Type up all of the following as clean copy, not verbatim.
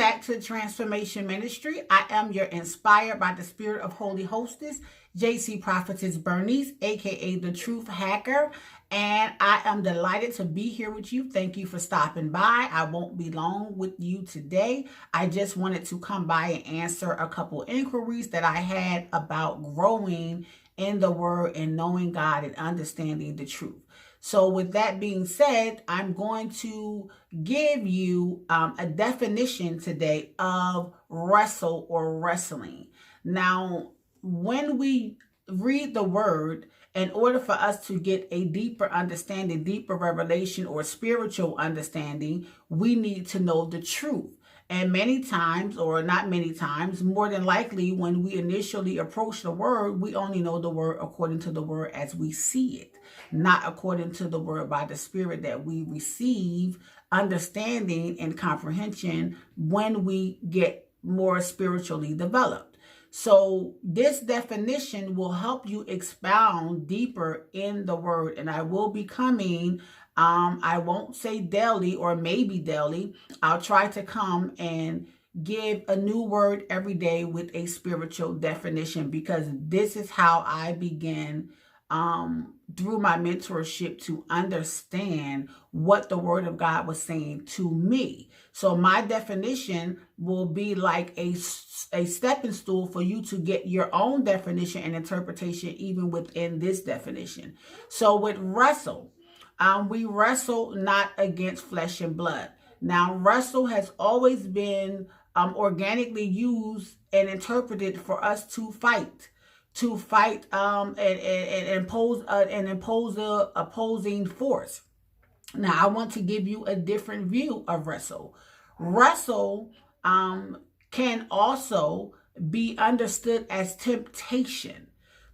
back to Transformation Ministry. I am your inspired by the Spirit of Holy Hostess, JC Prophetess Bernice, aka the Truth Hacker. And I am delighted to be here with you. Thank you for stopping by. I won't be long with you today. I just wanted to come by and answer a couple inquiries that I had about growing in the Word and knowing God and understanding the truth. So with that being said, I'm going to give you a definition today of wrestle or wrestling. Now, when we read the Word, in order for us to get a deeper understanding, deeper revelation, or spiritual understanding, we need to know the truth. And many times, or not many times, more than likely, when we initially approach the Word, we only know the Word according to the Word as we see it, not according to the Word by the Spirit that we receive understanding and comprehension when we get more spiritually developed. So this definition will help you expound deeper in the Word. And I will be coming, I won't say daily or maybe daily. I'll try to come and give a new word every day with a spiritual definition, because this is how I begin through my mentorship to understand what the Word of God was saying to me. So my definition will be like a stepping stool for you to get your own definition and interpretation even within this definition. So with wrestle, we wrestle not against flesh and blood. Now, wrestle has always been organically used and interpreted for us to fight and impose a opposing force. Now, I want to give you a different view of wrestle. Wrestle can also be understood as temptation.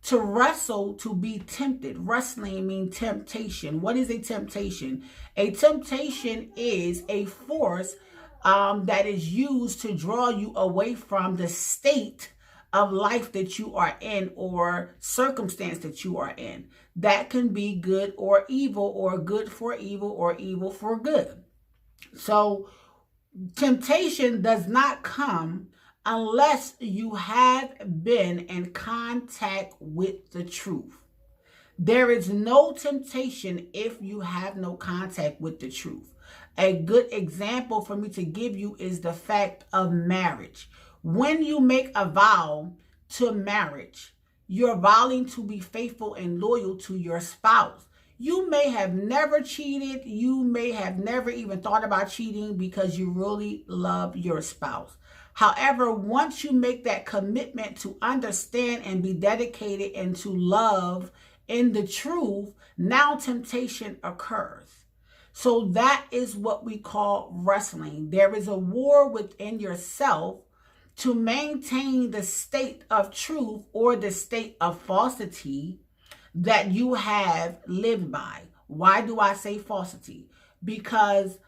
To wrestle, to be tempted. Wrestling means temptation. What is a temptation? A temptation is a force that is used to draw you away from the state of life that you are in, or circumstance that you are in. That can be good or evil, or good for evil, or evil for good. So temptation does not come unless you have been in contact with the truth. There is no temptation if you have no contact with the truth. A good example for me to give you is the fact of marriage. When you make a vow to marriage, you're vowing to be faithful and loyal to your spouse. You may have never cheated. You may have never even thought about cheating because you really love your spouse. However, once you make that commitment to understand and be dedicated and to love in the truth, now temptation occurs. So that is what we call wrestling. There is a war within yourself to maintain the state of truth or the state of falsity that you have lived by. Why do I say falsity? Because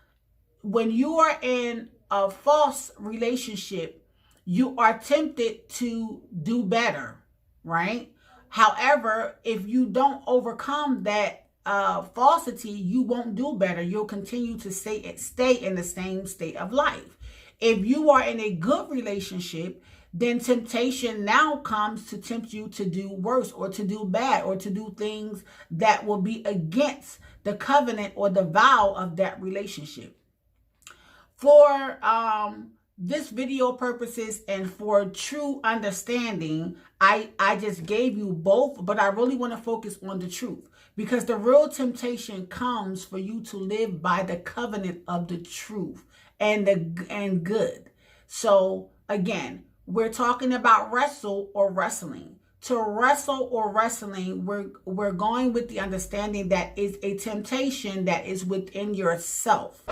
when you are in a false relationship, you are tempted to do better, right? However, if you don't overcome that falsity, you won't do better. You'll continue to stay in the same state of life. If you are in a good relationship, then temptation now comes to tempt you to do worse, or to do bad, or to do things that will be against the covenant or the vow of that relationship. For this video purposes and for true understanding, I just gave you both, but I really want to focus on the truth, because the real temptation comes for you to live by the covenant of the truth and good. So again, we're talking about wrestle or wrestling. To wrestle or wrestling, we're going with the understanding that is a temptation that is within yourself.